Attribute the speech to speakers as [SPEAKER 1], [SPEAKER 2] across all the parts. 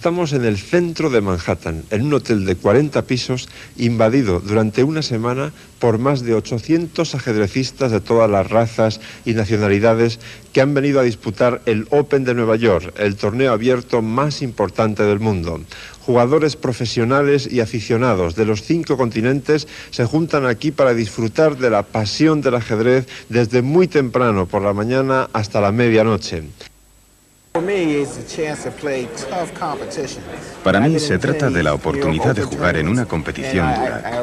[SPEAKER 1] Estamos en el centro de Manhattan, en un hotel de 40 pisos, invadido durante una semana por más de 800 ajedrecistas de todas las razas y nacionalidades que han venido a disputar el Open de Nueva York, el torneo abierto más importante del mundo. Jugadores profesionales y aficionados de los 5 continentes se juntan aquí para disfrutar de la pasión del ajedrez desde muy temprano por la mañana hasta la medianoche.
[SPEAKER 2] Para mí se trata de la oportunidad de jugar en una competición dura.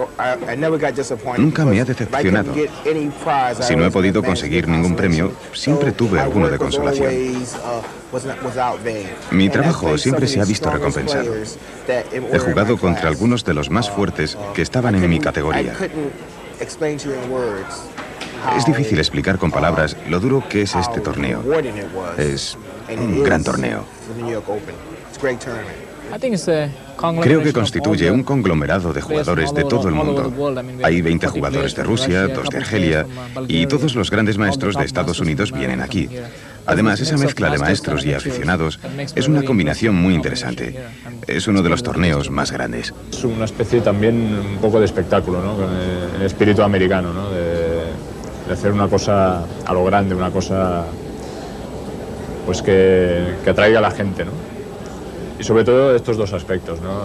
[SPEAKER 2] Nunca me ha decepcionado. Si no he podido conseguir ningún premio, siempre tuve alguno de consolación. Mi trabajo siempre se ha visto recompensado. He jugado contra algunos de los más fuertes que estaban en mi categoría. Es difícil explicar con palabras lo duro que es este torneo. Es un gran torneo. Creo que constituye un conglomerado de jugadores de todo el mundo. Hay 20 jugadores de Rusia, 2 de Argelia, y todos los grandes maestros de Estados Unidos vienen aquí. Además, esa mezcla de maestros y aficionados es una combinación muy interesante. Es uno de los torneos más grandes.
[SPEAKER 3] Es una especie también un poco de espectáculo, ¿no? Con el espíritu americano, ¿no? De hacer una cosa a lo grande, una cosa pues que atraiga a la gente, ¿no? Y sobre todo estos dos aspectos, ¿no?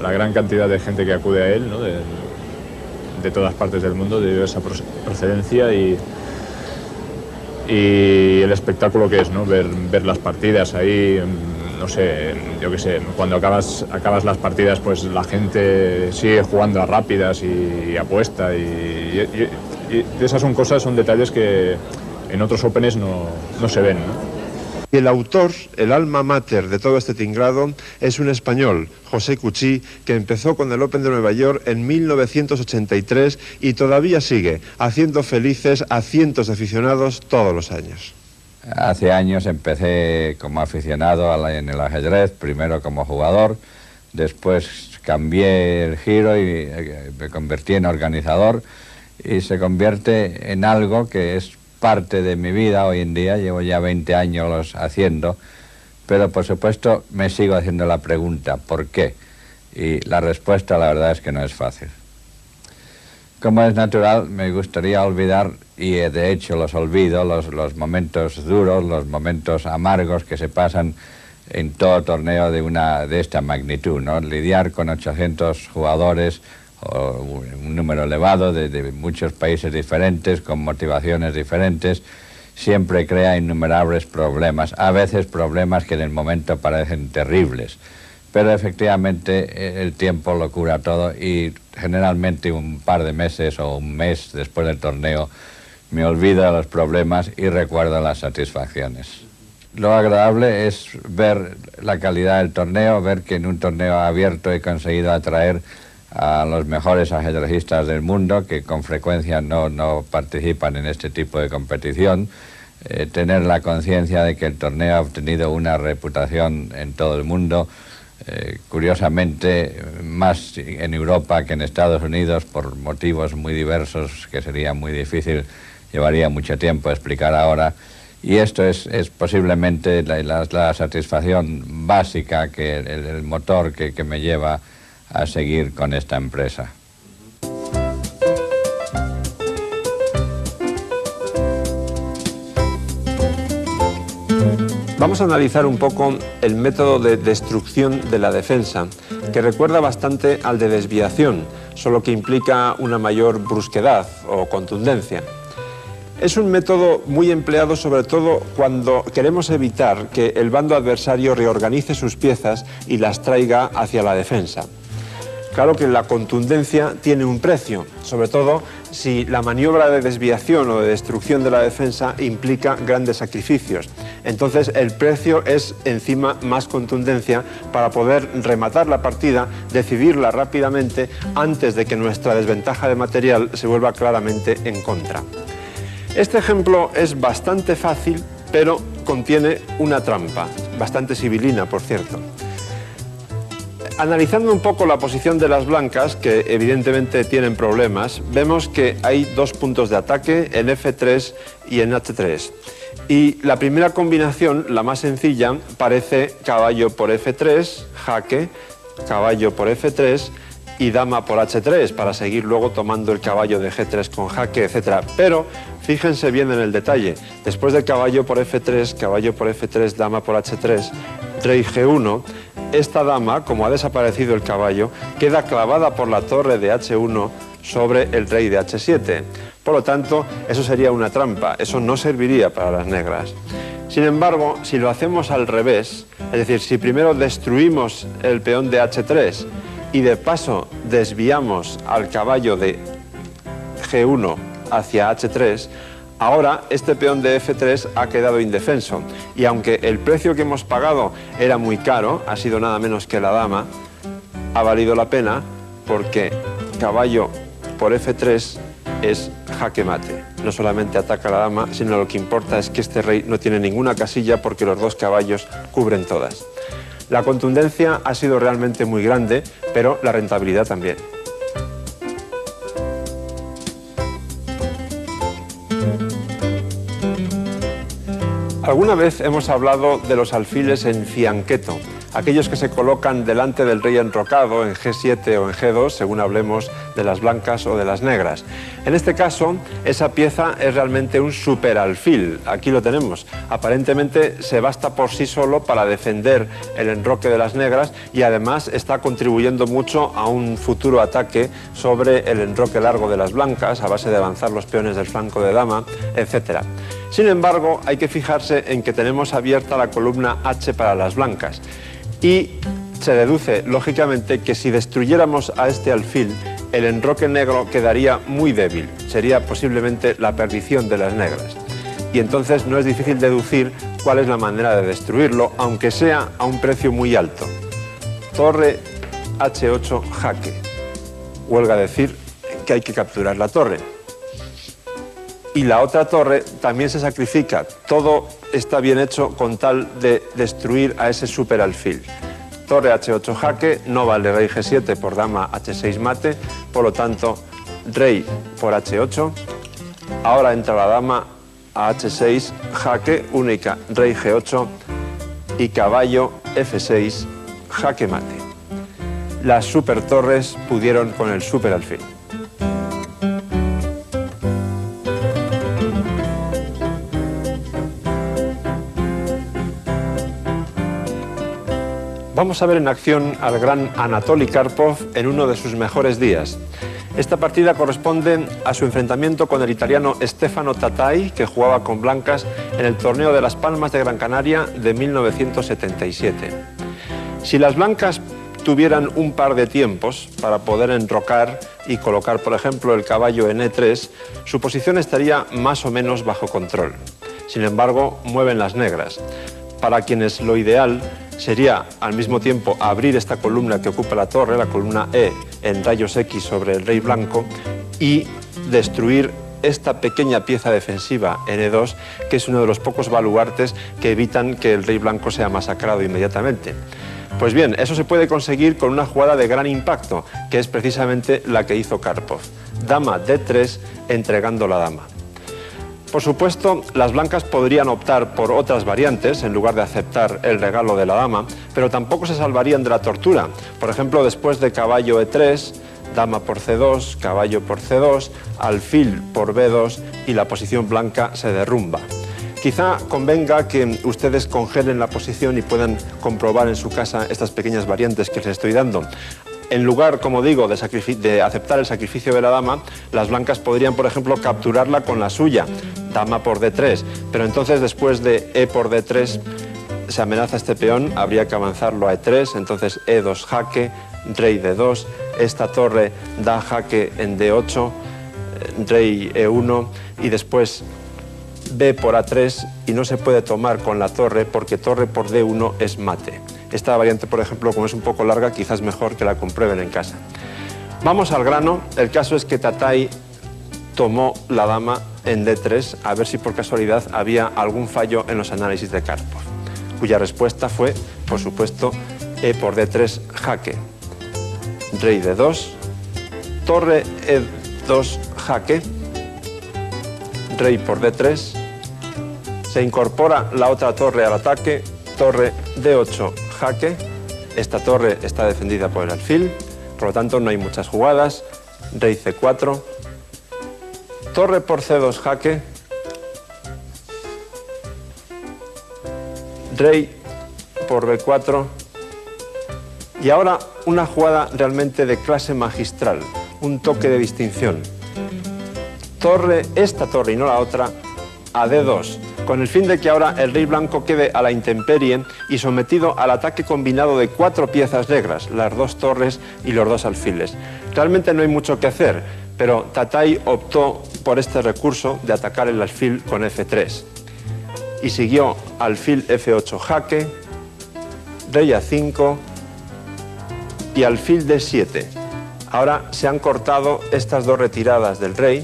[SPEAKER 3] La gran cantidad de gente que acude a él, ¿no? De todas partes del mundo, de diversa procedencia y el espectáculo que es, ¿no? Ver las partidas ahí, no sé, yo qué sé, cuando acabas las partidas, pues la gente sigue jugando a rápidas y apuesta y esas son detalles que en otros Opens no se ven, ¿no?
[SPEAKER 1] Y el autor, el alma mater de todo este tinglado, es un español, José Cuchí, que empezó con el Open de Nueva York en 1983 y todavía sigue haciendo felices a cientos de aficionados todos los años.
[SPEAKER 4] Hace años empecé como aficionado en el ajedrez, primero como jugador, después cambié el giro y me convertí en organizador y se convierte en algo que es parte de mi vida hoy en día. Llevo ya 20 años haciendo, pero por supuesto me sigo haciendo la pregunta, ¿por qué? Y la respuesta la verdad es que no es fácil. Como es natural, me gustaría olvidar, y de hecho los olvido, los momentos duros, los momentos amargos que se pasan en todo torneo de esta magnitud, ¿no? Lidiar con 800 jugadores, o un número elevado de muchos países diferentes, con motivaciones diferentes, siempre crea innumerables problemas, a veces problemas que en el momento parecen terribles, pero efectivamente el tiempo lo cura todo y generalmente un par de meses o un mes después del torneo me olvido de los problemas y recuerdo las satisfacciones. Lo agradable es ver la calidad del torneo, ver que en un torneo abierto he conseguido atraer a los mejores ajedrecistas del mundo, que con frecuencia no participan en este tipo de competición, tener la conciencia de que el torneo ha obtenido una reputación en todo el mundo, curiosamente más en Europa que en Estados Unidos, por motivos muy diversos que sería muy difícil, llevaría mucho tiempo explicar ahora, y esto es posiblemente la satisfacción básica, el motor que me lleva a seguir con esta empresa.
[SPEAKER 1] Vamos a analizar un poco el método de destrucción de la defensa, que recuerda bastante al de desviación, solo que implica una mayor brusquedad o contundencia. Es un método muy empleado sobre todo cuando queremos evitar que el bando adversario reorganice sus piezas y las traiga hacia la defensa. Claro que la contundencia tiene un precio, sobre todo si la maniobra de desviación o de destrucción de la defensa implica grandes sacrificios. Entonces el precio es encima más contundencia para poder rematar la partida, decidirla rápidamente antes de que nuestra desventaja de material se vuelva claramente en contra. Este ejemplo es bastante fácil, pero contiene una trampa, bastante sibilina, por cierto. Analizando un poco la posición de las blancas, que evidentemente tienen problemas, vemos que hay 2 puntos de ataque, en F3 y en H3. Y la primera combinación, la más sencilla, parece caballo por F3, jaque, caballo por F3 y dama por H3, para seguir luego tomando el caballo de G3 con jaque, etc. Pero fíjense bien en el detalle. Después del caballo por F3, dama por H3, rey G1, esta dama, como ha desaparecido el caballo, queda clavada por la torre de H1 sobre el rey de H7. Por lo tanto, eso sería una trampa, eso no serviría para las negras. Sin embargo, si lo hacemos al revés, es decir, si primero destruimos el peón de H3 y de paso desviamos al caballo de G1 hacia H3, ahora este peón de F3 ha quedado indefenso. Y aunque el precio que hemos pagado era muy caro, ha sido nada menos que la dama, ha valido la pena porque caballo por F3 es jaque mate. No solamente ataca a la dama, sino lo que importa es que este rey no tiene ninguna casilla porque los dos caballos cubren todas. La contundencia ha sido realmente muy grande, pero la rentabilidad también. Alguna vez hemos hablado de los alfiles en fianqueto, aquellos que se colocan delante del rey enrocado en G7 o en G2, según hablemos de las blancas o de las negras. En este caso, esa pieza es realmente un superalfil. Aquí lo tenemos. Aparentemente se basta por sí solo para defender el enroque de las negras y además está contribuyendo mucho a un futuro ataque sobre el enroque largo de las blancas a base de avanzar los peones del flanco de dama, etc. Sin embargo, hay que fijarse en que tenemos abierta la columna H para las blancas y se deduce, lógicamente, que si destruyéramos a este alfil, el enroque negro quedaría muy débil, sería posiblemente la perdición de las negras. Y entonces no es difícil deducir cuál es la manera de destruirlo, aunque sea a un precio muy alto. Torre H8 jaque. Huelga decir que hay que capturar la torre. Y la otra torre también se sacrifica. Todo está bien hecho con tal de destruir a ese superalfil. Torre H8 jaque, no vale rey G7 por dama H6 mate, por lo tanto, rey por H8. Ahora entra la dama a H6 jaque, única rey G8 y caballo F6 jaque mate. Las supertorres pudieron con el superalfil. Vamos a ver en acción al gran Anatoly Karpov en uno de sus mejores días. Esta partida corresponde a su enfrentamiento con el italiano Stefano Tatay, que jugaba con blancas en el torneo de Las Palmas de Gran Canaria de 1977. Si las blancas tuvieran un par de tiempos para poder enrocar y colocar, por ejemplo, el caballo en E3, su posición estaría más o menos bajo control. Sin embargo, mueven las negras, para quienes lo ideal sería al mismo tiempo abrir esta columna que ocupa la torre, la columna E, en rayos X sobre el rey blanco, y destruir esta pequeña pieza defensiva en E2, que es uno de los pocos baluartes que evitan que el rey blanco sea masacrado inmediatamente. Pues bien, eso se puede conseguir con una jugada de gran impacto, que es precisamente la que hizo Karpov. Dama D3, entregando la dama. Por supuesto, las blancas podrían optar por otras variantes en lugar de aceptar el regalo de la dama, pero tampoco se salvarían de la tortura. Por ejemplo, después de caballo E3, dama por C2, caballo por C2, alfil por B2 y la posición blanca se derrumba. Quizá convenga que ustedes congelen la posición y puedan comprobar en su casa estas pequeñas variantes que les estoy dando. En lugar, como digo, de aceptar el sacrificio de la dama, las blancas podrían, por ejemplo, capturarla con la suya, dama por D3, pero entonces después de E por D3 se amenaza este peón, habría que avanzarlo a E3, entonces E2 jaque, rey D2, esta torre da jaque en D8, rey E1 y después B por A3 y no se puede tomar con la torre porque torre por D1 es mate. Esta variante, por ejemplo, como es un poco larga, quizás mejor que la comprueben en casa. Vamos al grano. El caso es que Tatay tomó la dama en D3 a ver si por casualidad había algún fallo en los análisis de Karpov, cuya respuesta fue, por supuesto, E por D3 jaque, rey D2, torre E2 jaque, rey por D3, Se incorpora la otra torre al ataque, torre D8, jaque. Esta torre está defendida por el alfil, por lo tanto no hay muchas jugadas. Rey C4, torre por C2, jaque. Rey por B4. Y ahora una jugada realmente de clase magistral, un toque de distinción. Torre, esta torre y no la otra, a D2, con el fin de que ahora el rey blanco quede a la intemperie y sometido al ataque combinado de 4 piezas negras, las 2 torres y los 2 alfiles. Realmente no hay mucho que hacer, pero Tatay optó por este recurso de atacar el alfil con F3. Y siguió alfil F8 jaque, rey A5 y alfil D7. Ahora se han cortado estas 2 retiradas del rey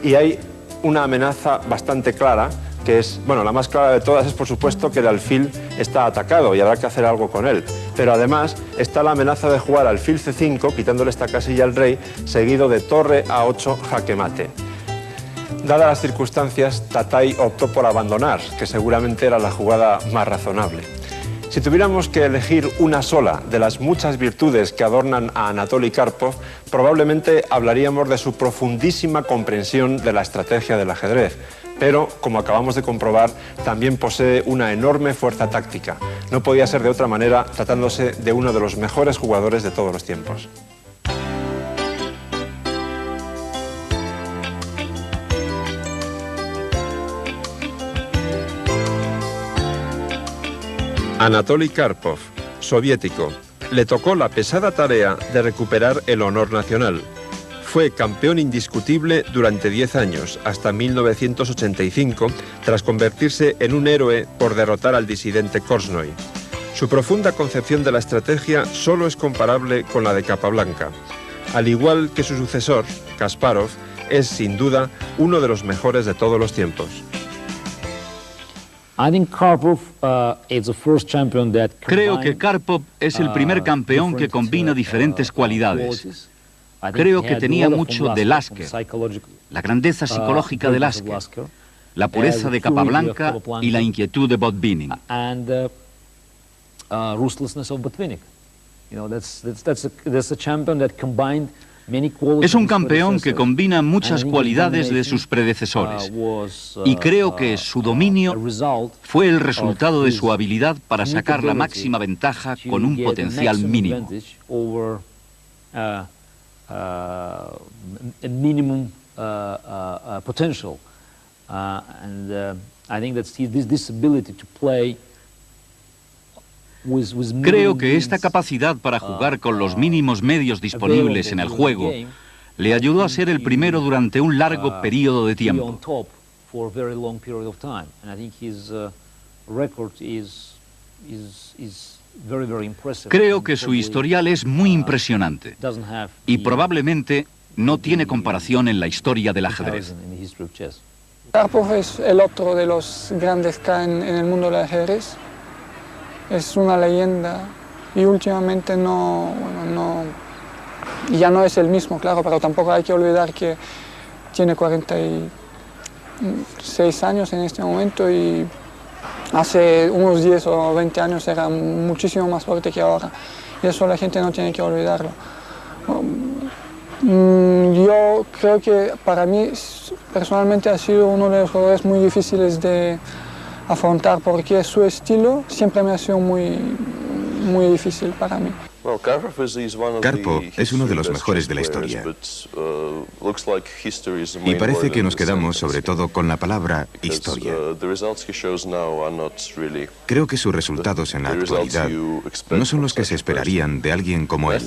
[SPEAKER 1] y hay una amenaza bastante clara, que es, bueno, la más clara de todas es por supuesto que el alfil está atacado y habrá que hacer algo con él. Pero además está la amenaza de jugar alfil C5, quitándole esta casilla al rey, seguido de torre A8 jaque mate. Dadas las circunstancias, Tatay optó por abandonar, que seguramente era la jugada más razonable. Si tuviéramos que elegir una sola de las muchas virtudes que adornan a Anatoly Karpov, probablemente hablaríamos de su profundísima comprensión de la estrategia del ajedrez. Pero, como acabamos de comprobar, también posee una enorme fuerza táctica. No podía ser de otra manera, tratándose de uno de los mejores jugadores de todos los tiempos. Anatoly Karpov, soviético, le tocó la pesada tarea de recuperar el honor nacional. Fue campeón indiscutible durante 10 años, hasta 1985, tras convertirse en un héroe por derrotar al disidente Korchnoi. Su profunda concepción de la estrategia solo es comparable con la de Capablanca. Al igual que su sucesor, Kasparov, es sin duda uno de los mejores de todos los tiempos.
[SPEAKER 5] Creo que Karpov es el primer campeón que combina diferentes cualidades. Creo que tenía mucho de Lasker, la grandeza psicológica de Lasker, la pureza de Capablanca y la inquietud de Botvinnik. Es un campeón que combina muchas cualidades de sus predecesores y creo que su dominio fue el resultado de su habilidad para sacar la máxima ventaja con un potencial mínimo. Creo que esta capacidad para jugar con los mínimos medios disponibles en el juego le ayudó a ser el primero durante un largo periodo de tiempo. Creo que su historial es muy impresionante y probablemente no tiene comparación en la historia del ajedrez.
[SPEAKER 6] Karpov es el otro de los grandes K en el mundo del ajedrez. Es una leyenda y últimamente ya no es el mismo, claro, pero tampoco hay que olvidar que tiene 46 años en este momento y hace unos 10 o 20 años era muchísimo más fuerte que ahora. Y eso la gente no tiene que olvidarlo. Yo creo que para mí personalmente ha sido uno de los jugadores muy difíciles de afrontar porque su estilo siempre me ha sido muy difícil para mí.
[SPEAKER 2] Karpov es uno de los mejores de la historia y parece que nos quedamos sobre todo con la palabra historia. Creo que sus resultados en la actualidad no son los que se esperarían de alguien como él.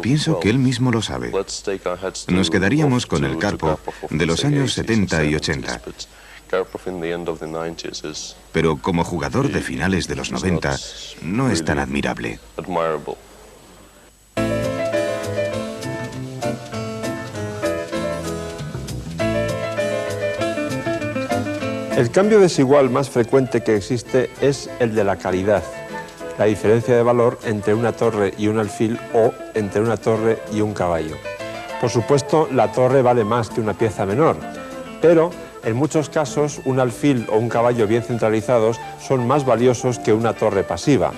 [SPEAKER 2] Pienso que él mismo lo sabe. Nos quedaríamos con el Karpov de los años 70 y 80. Pero como jugador de finales de los 90, no es tan admirable.
[SPEAKER 1] El cambio desigual más frecuente que existe es el de la calidad, la diferencia de valor entre una torre y un alfil o entre una torre y un caballo. Por supuesto, la torre vale más que una pieza menor, pero en muchos casos un alfil o un caballo bien centralizados son más valiosos que una torre pasiva.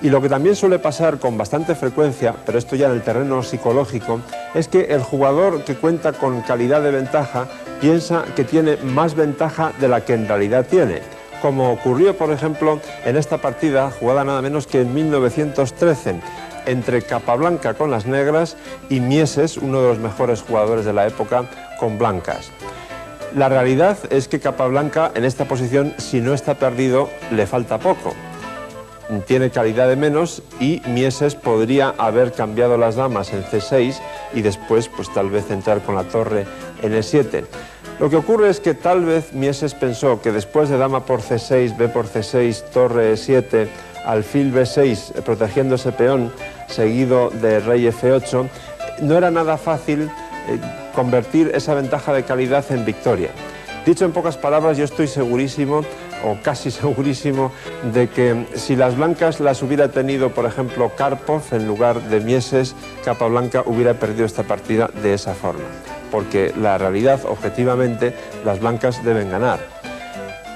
[SPEAKER 1] Y lo que también suele pasar con bastante frecuencia, pero esto ya en el terreno psicológico, es que el jugador que cuenta con calidad de ventaja piensa que tiene más ventaja de la que en realidad tiene, como ocurrió, por ejemplo, en esta partida jugada nada menos que en 1913, entre Capablanca con las negras y Mieses, uno de los mejores jugadores de la época, con blancas. La realidad es que Capablanca en esta posición, si no está perdido, le falta poco. Tiene calidad de menos y Mieses podría haber cambiado las damas en C6 y después pues tal vez entrar con la torre en E7. Lo que ocurre es que tal vez Mieses pensó que después de dama por C6, B por C6, torre E7, alfil B6 protegiendo ese peón seguido de rey F8, no era nada fácil convertir esa ventaja de calidad en victoria. Dicho en pocas palabras, yo estoy segurísimo, o casi segurísimo, de que si las blancas las hubiera tenido, por ejemplo, Karpov en lugar de Mieses, Capablanca hubiera perdido esta partida de esa forma, porque la realidad, objetivamente, las blancas deben ganar.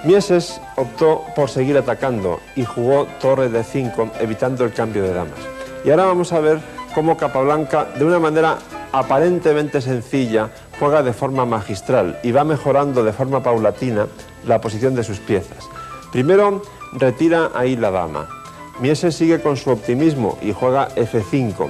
[SPEAKER 1] Mieses optó por seguir atacando y jugó torre de 5, evitando el cambio de damas. Y ahora vamos a ver cómo Capablanca, de una manera aparentemente sencilla, juega de forma magistral y va mejorando de forma paulatina la posición de sus piezas. Primero retira ahí la dama. Mieses sigue con su optimismo y juega F5,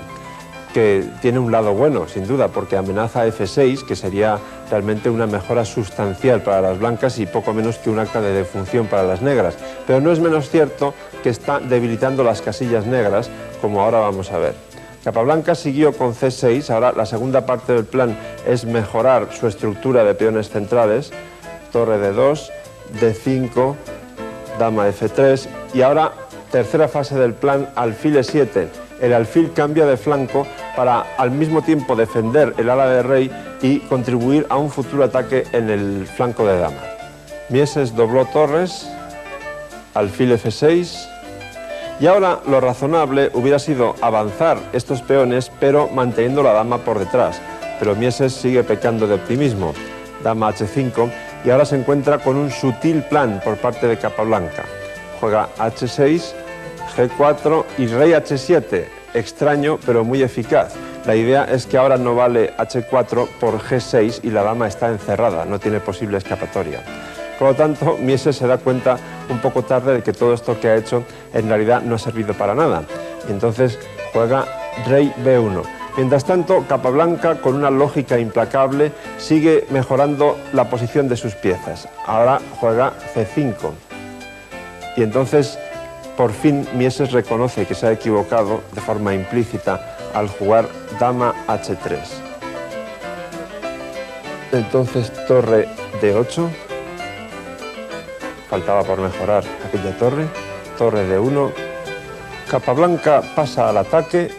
[SPEAKER 1] que tiene un lado bueno, sin duda, porque amenaza F6, que sería realmente una mejora sustancial para las blancas y poco menos que un acta de defunción para las negras. Pero no es menos cierto que está debilitando las casillas negras, como ahora vamos a ver. Capablanca siguió con C6, ahora la segunda parte del plan es mejorar su estructura de peones centrales, torre D2, D5, dama F3 y ahora tercera fase del plan, alfil E7. El alfil cambia de flanco para al mismo tiempo defender el ala de rey y contribuir a un futuro ataque en el flanco de dama. Mieses dobló torres, alfil F6 y ahora lo razonable hubiera sido avanzar estos peones pero manteniendo la dama por detrás. Pero Mieses sigue pecando de optimismo, dama H5 y ahora se encuentra con un sutil plan por parte de Capablanca. Juega H6, G4 y rey H7, extraño pero muy eficaz. La idea es que ahora no vale H4 por G6 y la dama está encerrada, no tiene posible escapatoria. Por lo tanto, Mieses se da cuenta un poco tarde de que todo esto que ha hecho en realidad no ha servido para nada. Y entonces juega rey B1. Mientras tanto, Capablanca, con una lógica implacable, sigue mejorando la posición de sus piezas. Ahora juega C5. Y entonces, por fin, Mieses reconoce que se ha equivocado de forma implícita al jugar dama H3. Entonces, torre D8. Faltaba por mejorar aquella torre. Torre D1. Capablanca pasa al ataque.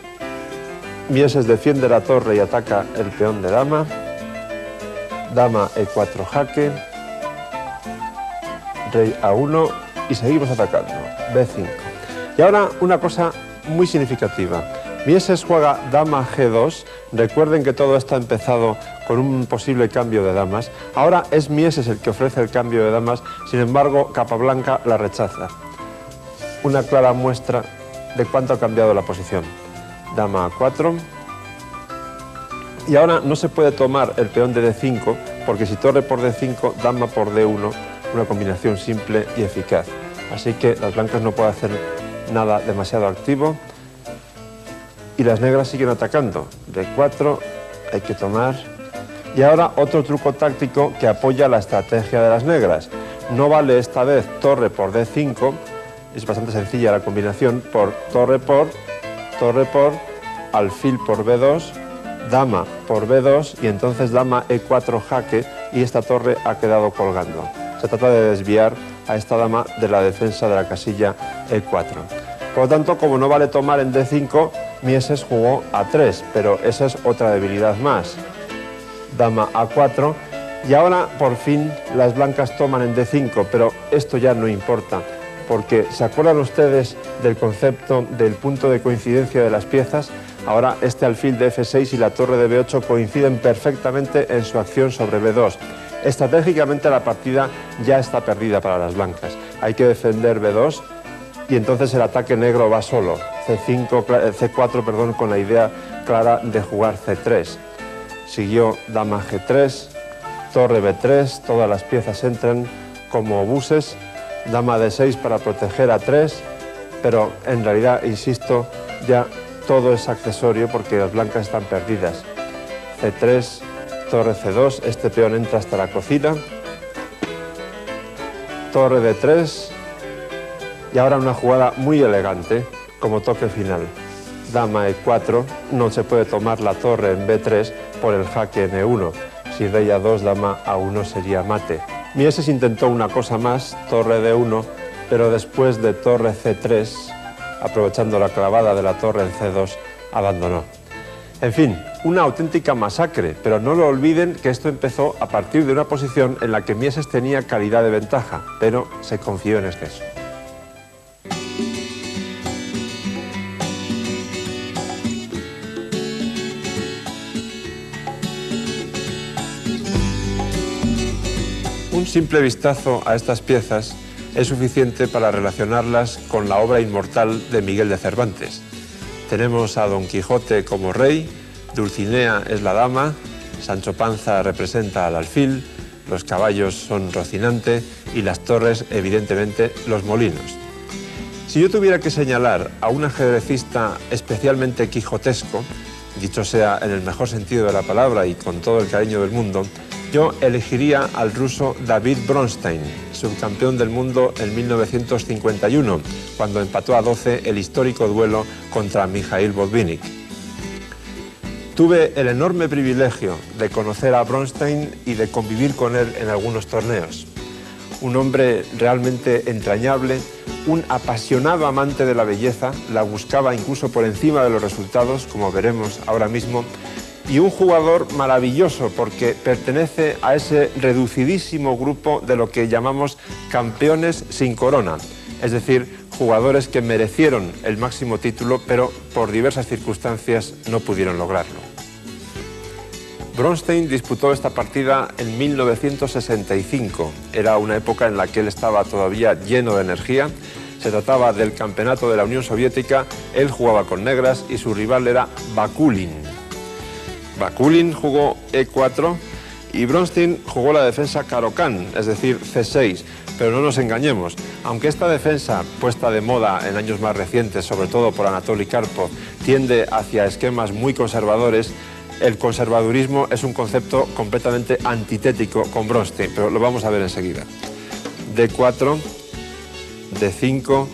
[SPEAKER 1] Mieses defiende la torre y ataca el peón de dama. Dama E4 jaque. Rey A1 y seguimos atacando. B5. Y ahora una cosa muy significativa. Mieses juega dama G2. Recuerden que todo esto ha empezado con un posible cambio de damas. Ahora es Mieses el que ofrece el cambio de damas, sin embargo Capablanca la rechaza. Una clara muestra de cuánto ha cambiado la posición. Dama A4. Y ahora no se puede tomar el peón de D5, porque si torre por D5, dama por D1, una combinación simple y eficaz. Así que las blancas no pueden hacer nada demasiado activo. Y las negras siguen atacando. D4, hay que tomar. Y ahora otro truco táctico que apoya la estrategia de las negras. No vale esta vez torre por D5, es bastante sencilla la combinación, por, alfil por B2, dama por B2 y entonces dama E4 jaque y esta torre ha quedado colgando. Se trata de desviar a esta dama de la defensa de la casilla E4. Por lo tanto, como no vale tomar en D5, Mieses jugó A3, pero esa es otra debilidad más. Dama A4 y ahora por fin las blancas toman en D5, pero esto ya no importa, porque ¿se acuerdan ustedes del concepto del punto de coincidencia de las piezas? Ahora este alfil de F6 y la torre de B8 coinciden perfectamente en su acción sobre B2 Estratégicamente la partida ya está perdida para las blancas. Hay que defender B2 y entonces el ataque negro va solo. C4, perdón, con la idea clara de jugar C3. Siguió dama G3, torre B3, todas las piezas entran como obuses, dama D6 para proteger a 3, pero en realidad, insisto, ya todo es accesorio porque las blancas están perdidas. C3, torre C2, este peón entra hasta la cocina, torre D3, y ahora una jugada muy elegante como toque final. Dama E4, no se puede tomar la torre en B3 por el jaque en E1. Si rey A2, dama A1 sería mate. Mieses intentó una cosa más, torre D1, pero después de torre C3, aprovechando la clavada de la torre en C2, abandonó. En fin, una auténtica masacre, pero no lo olviden que esto empezó a partir de una posición en la que Mieses tenía calidad de ventaja, pero se confió en exceso. Un simple vistazo a estas piezas es suficiente para relacionarlas con la obra inmortal de Miguel de Cervantes. Tenemos a Don Quijote como rey, Dulcinea es la dama, Sancho Panza representa al alfil, los caballos son Rocinante y las torres, evidentemente, los molinos. Si yo tuviera que señalar a un ajedrecista especialmente quijotesco, dicho sea en el mejor sentido de la palabra y con todo el cariño del mundo, yo elegiría al ruso David Bronstein, subcampeón del mundo en 1951, cuando empató a 12 el histórico duelo contra Mikhail Botvinnik. Tuve el enorme privilegio de conocer a Bronstein y de convivir con él en algunos torneos. Un hombre realmente entrañable, un apasionado amante de la belleza, la buscaba incluso por encima de los resultados, como veremos ahora mismo, y un jugador maravilloso porque pertenece a ese reducidísimo grupo de lo que llamamos campeones sin corona, es decir, jugadores que merecieron el máximo título, pero por diversas circunstancias no pudieron lograrlo. Bronstein disputó esta partida en 1965. Era una época en la que él estaba todavía lleno de energía. Se trataba del campeonato de la Unión Soviética, él jugaba con negras y su rival era Bakulin. Bakulin jugó E4 y Bronstein jugó la defensa Caro-Kann, es decir, C6. Pero no nos engañemos, aunque esta defensa, puesta de moda en años más recientes, sobre todo por Anatoly Karpov, tiende hacia esquemas muy conservadores, el conservadurismo es un concepto completamente antitético con Bronstein, pero lo vamos a ver enseguida. D4, D5,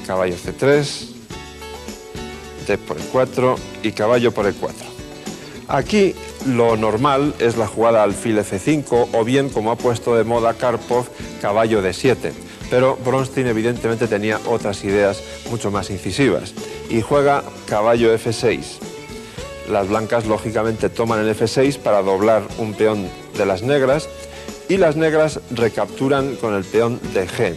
[SPEAKER 1] caballo C3, D por E4 y caballo por E4. Aquí lo normal es la jugada alfil F5 o bien, como ha puesto de moda Karpov, caballo D7. Pero Bronstein evidentemente tenía otras ideas mucho más incisivas y juega caballo F6. Las blancas lógicamente toman el F6 para doblar un peón de las negras y las negras recapturan con el peón de G.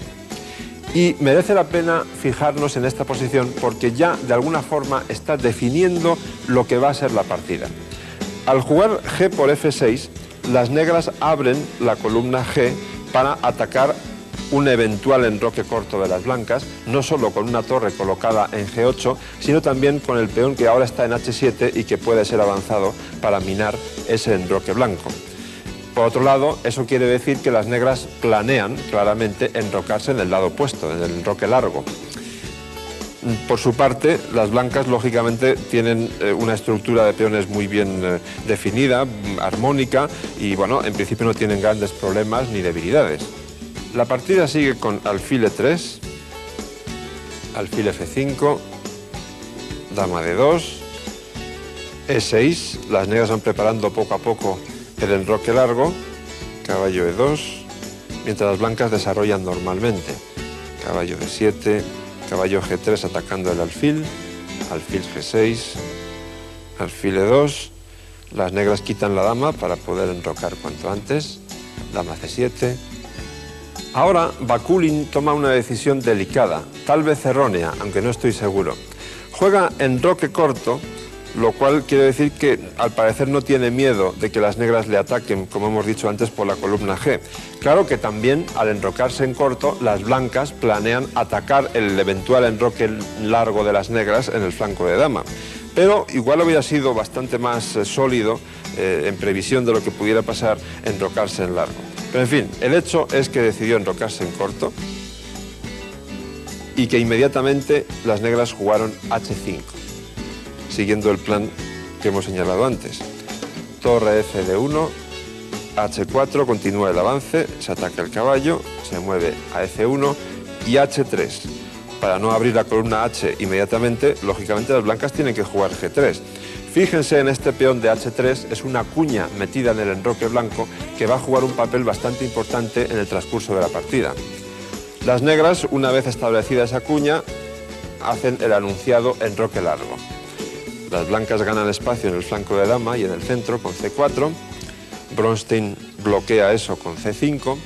[SPEAKER 1] Y merece la pena fijarnos en esta posición porque ya de alguna forma está definiendo lo que va a ser la partida. Al jugar G por F6, las negras abren la columna G para atacar un eventual enroque corto de las blancas, no solo con una torre colocada en G8, sino también con el peón que ahora está en H7 y que puede ser avanzado para minar ese enroque blanco. Por otro lado, eso quiere decir que las negras planean claramente enrocarse en el lado opuesto, en el enroque largo. Por su parte, las blancas lógicamente tienen una estructura de peones muy bien definida, armónica, y bueno, en principio no tienen grandes problemas ni debilidades. La partida sigue con alfil E3, alfil F5, dama D2, E6, las negras van preparando poco a poco el enroque largo, caballo E2, mientras las blancas desarrollan normalmente, caballo D7, caballo G3 atacando el alfil, alfil G6, alfil E2, las negras quitan la dama para poder enrocar cuanto antes, dama C7. Ahora Bakulin toma una decisión delicada, tal vez errónea, aunque no estoy seguro. Juega enroque corto lo cual quiere decir que al parecer no tiene miedo de que las negras le ataquen, como hemos dicho antes, por la columna G. Claro que también, al enrocarse en corto, las blancas planean atacar el eventual enroque largo de las negras en el flanco de dama. Pero igual hubiera sido bastante más sólido, en previsión de lo que pudiera pasar, enrocarse en largo. Pero en fin, el hecho es que decidió enrocarse en corto y que inmediatamente las negras jugaron H5. Siguiendo el plan que hemos señalado antes. Torre F de 1, H4, continúa el avance, se ataca el caballo, se mueve a F1 y H3. Para no abrir la columna H inmediatamente, lógicamente las blancas tienen que jugar G3. Fíjense en este peón de H3, es una cuña metida en el enroque blanco que va a jugar un papel bastante importante en el transcurso de la partida. Las negras, una vez establecida esa cuña, hacen el anunciado enroque largo. Las blancas ganan espacio en el flanco de dama y en el centro con C4. Bronstein bloquea eso con C5.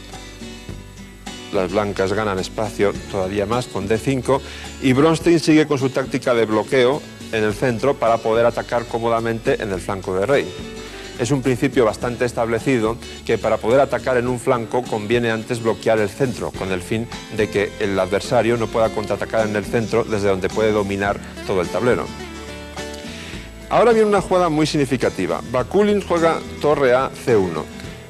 [SPEAKER 1] Las blancas ganan espacio todavía más con D5. Y Bronstein sigue con su táctica de bloqueo en el centro para poder atacar cómodamente en el flanco de rey. Es un principio bastante establecido que para poder atacar en un flanco conviene antes bloquear el centro, con el fin de que el adversario no pueda contraatacar en el centro desde donde puede dominar todo el tablero. Ahora viene una jugada muy significativa. Bakulin juega torre A, C1.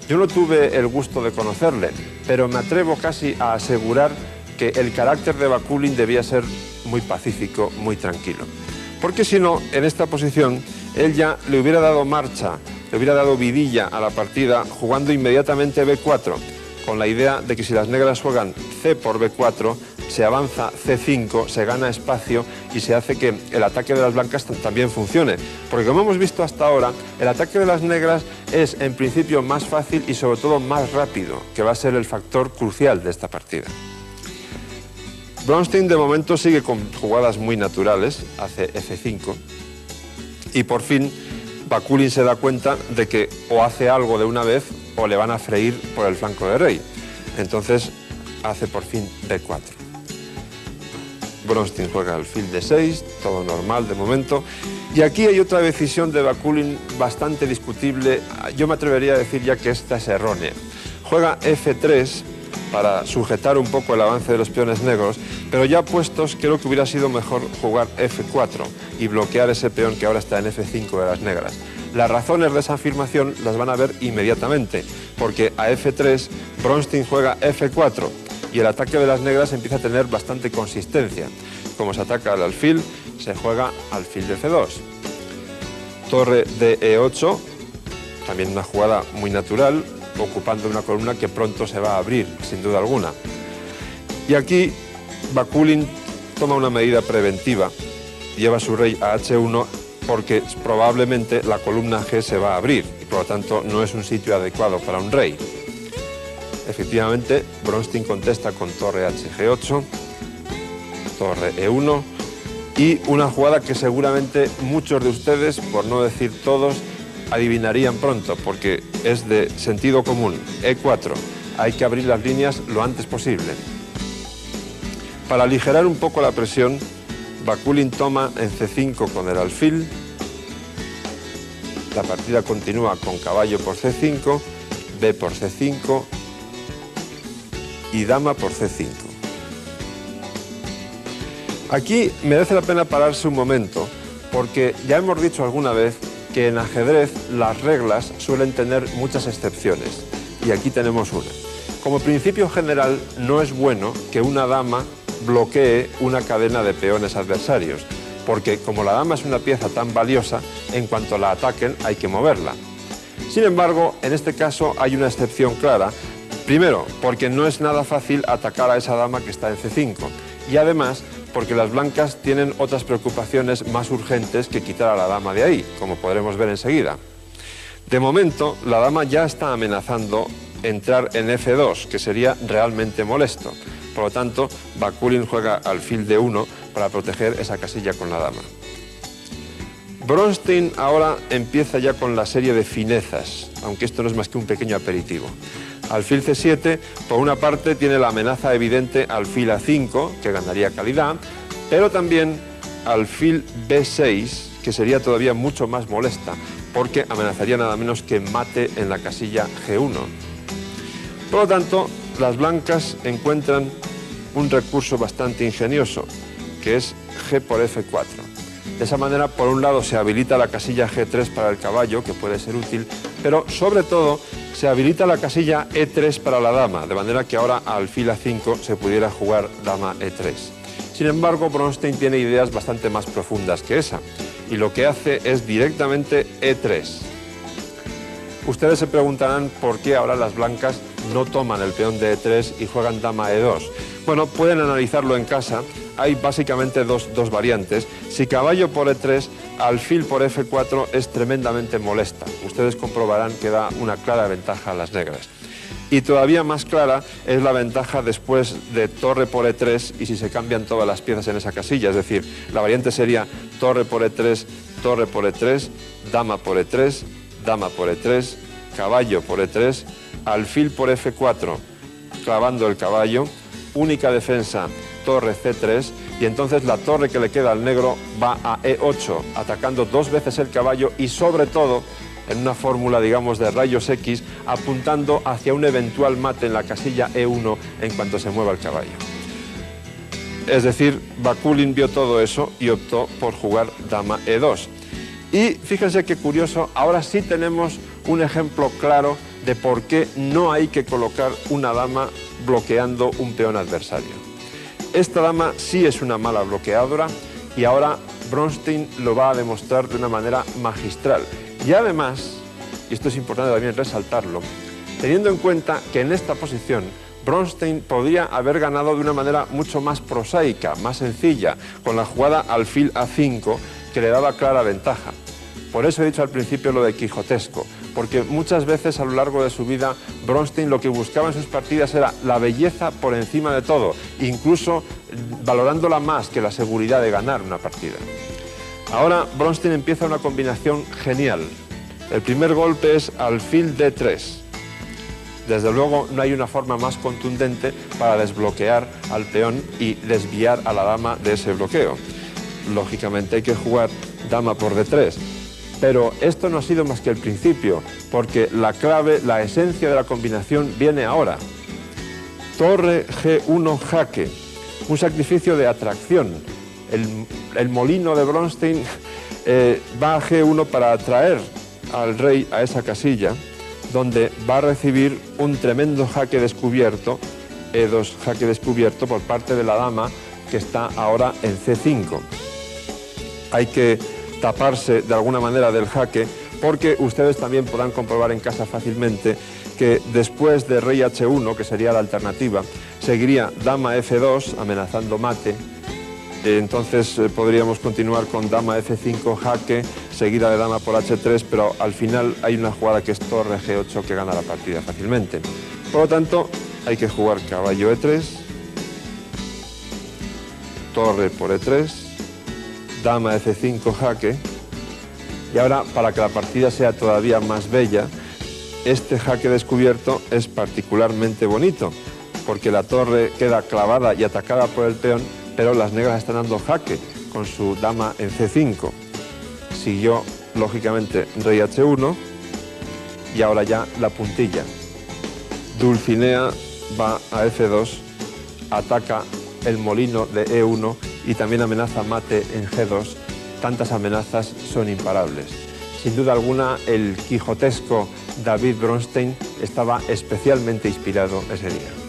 [SPEAKER 1] Yo no tuve el gusto de conocerle, pero me atrevo casi a asegurar que el carácter de Bakulin debía ser muy pacífico, muy tranquilo. Porque si no, en esta posición, él ya le hubiera dado marcha, le hubiera dado vidilla a la partida jugando inmediatamente B4, con la idea de que si las negras juegan C por B4, se avanza C5, se gana espacio y se hace que el ataque de las blancas también funcione. Porque como hemos visto hasta ahora, el ataque de las negras es en principio más fácil y sobre todo más rápido, que va a ser el factor crucial de esta partida. Bronstein de momento sigue con jugadas muy naturales, hace F5 y por fin Bakulin se da cuenta de que o hace algo de una vez o le van a freír por el flanco de rey. Entonces hace por fin B4. Bronstein juega alfil de 6, todo normal de momento. Y aquí hay otra decisión de Bakulin bastante discutible. Yo me atrevería a decir ya que esta es errónea. Juega F3 para sujetar un poco el avance de los peones negros, pero ya puestos creo que hubiera sido mejor jugar F4 y bloquear ese peón que ahora está en F5 de las negras. Las razones de esa afirmación las van a ver inmediatamente, porque a F3 Bronstein juega F4 y el ataque de las negras empieza a tener bastante consistencia. Como se ataca al alfil, se juega alfil de C2. Torre de E8, también una jugada muy natural, ocupando una columna que pronto se va a abrir, sin duda alguna. Y aquí Bakulin toma una medida preventiva, lleva su rey a H1 porque probablemente la columna G se va a abrir y por lo tanto no es un sitio adecuado para un rey. Efectivamente, Bronstein contesta con torre HG8, torre E1 y una jugada que seguramente muchos de ustedes, por no decir todos, adivinarían pronto, porque es de sentido común. E4, hay que abrir las líneas lo antes posible. Para aligerar un poco la presión, Bakulin toma en C5 con el alfil. La partida continúa con caballo por C5, B por C5 y dama por C5. Aquí merece la pena pararse un momento, porque ya hemos dicho alguna vez que en ajedrez las reglas suelen tener muchas excepciones, y aquí tenemos una. Como principio general, no es bueno que una dama bloquee una cadena de peones adversarios, porque como la dama es una pieza tan valiosa, en cuanto la ataquen hay que moverla. Sin embargo, en este caso hay una excepción clara, primero, porque no es nada fácil atacar a esa dama que está en C5, y además, porque las blancas tienen otras preocupaciones más urgentes que quitar a la dama de ahí, como podremos ver enseguida. De momento, la dama ya está amenazando entrar en F2, que sería realmente molesto. Por lo tanto, Bakulin juega alfil de 1 para proteger esa casilla con la dama. Bronstein ahora empieza ya con la serie de finezas, aunque esto no es más que un pequeño aperitivo. Alfil C7, por una parte, tiene la amenaza evidente alfil A5, que ganaría calidad, pero también alfil B6, que sería todavía mucho más molesta, porque amenazaría nada menos que mate en la casilla G1. Por lo tanto, las blancas encuentran un recurso bastante ingenioso, que es G por F4. De esa manera, por un lado, se habilita la casilla G3 para el caballo, que puede ser útil, pero sobre todo se habilita la casilla E3 para la dama, de manera que ahora alfil A5 se pudiera jugar dama E3. Sin embargo, Bronstein tiene ideas bastante más profundas que esa, y lo que hace es directamente E3. Ustedes se preguntarán por qué ahora las blancas no toman el peón de E3 y juegan dama E2. Bueno, pueden analizarlo en casa. Hay básicamente dos variantes. Si caballo por E3, alfil por F4 es tremendamente molesta. Ustedes comprobarán que da una clara ventaja a las negras. Y todavía más clara es la ventaja después de torre por E3 y si se cambian todas las piezas en esa casilla. Es decir, la variante sería torre por E3, dama por E3, dama por E3, caballo por E3, alfil por F4, clavando el caballo, única defensa, torre C3, y entonces la torre que le queda al negro va a E8, atacando dos veces el caballo y sobre todo, en una fórmula, digamos, de rayos X, apuntando hacia un eventual mate en la casilla E1 en cuanto se mueva el caballo. Es decir, Bakulin vio todo eso y optó por jugar dama E2. Y fíjense qué curioso, ahora sí tenemos un ejemplo claro de por qué no hay que colocar una dama bloqueando un peón adversario. Esta dama sí es una mala bloqueadora y ahora Bronstein lo va a demostrar de una manera magistral. Y además, y esto es importante también resaltarlo, teniendo en cuenta que en esta posición Bronstein podría haber ganado de una manera mucho más prosaica, más sencilla, con la jugada alfil A5, que le daba clara ventaja. Por eso he dicho al principio lo de quijotesco, porque muchas veces a lo largo de su vida Bronstein lo que buscaba en sus partidas era la belleza por encima de todo, incluso valorándola más que la seguridad de ganar una partida. Ahora Bronstein empieza una combinación genial. El primer golpe es alfil D3. Desde luego no hay una forma más contundente para desbloquear al peón y desviar a la dama de ese bloqueo. Lógicamente hay que jugar dama por D3. Pero esto no ha sido más que el principio, porque la clave, la esencia de la combinación viene ahora. Torre G1 jaque, un sacrificio de atracción. El molino de Bronstein va a G1 para atraer al rey a esa casilla, donde va a recibir un tremendo jaque descubierto, E2 jaque descubierto por parte de la dama, que está ahora en C5. Hay que taparse de alguna manera del jaque, porque ustedes también podrán comprobar en casa fácilmente que después de rey H1, que sería la alternativa, seguiría dama F2 amenazando mate. Entonces podríamos continuar con dama F5 jaque, seguida de dama por H3, pero al final hay una jugada que es torre G8 que gana la partida fácilmente. Por lo tanto, hay que jugar caballo E3, torre por E3, dama F5 jaque, y ahora, para que la partida sea todavía más bella, este jaque descubierto es particularmente bonito, porque la torre queda clavada y atacada por el peón, pero las negras están dando jaque con su dama en C5. Siguió, lógicamente, rey H1, y ahora ya la puntilla. Dulcinea va a F2, ataca el molino de E1 y también amenaza mate en G2. Tantas amenazas son imparables. Sin duda alguna, el quijotesco David Bronstein estaba especialmente inspirado ese día.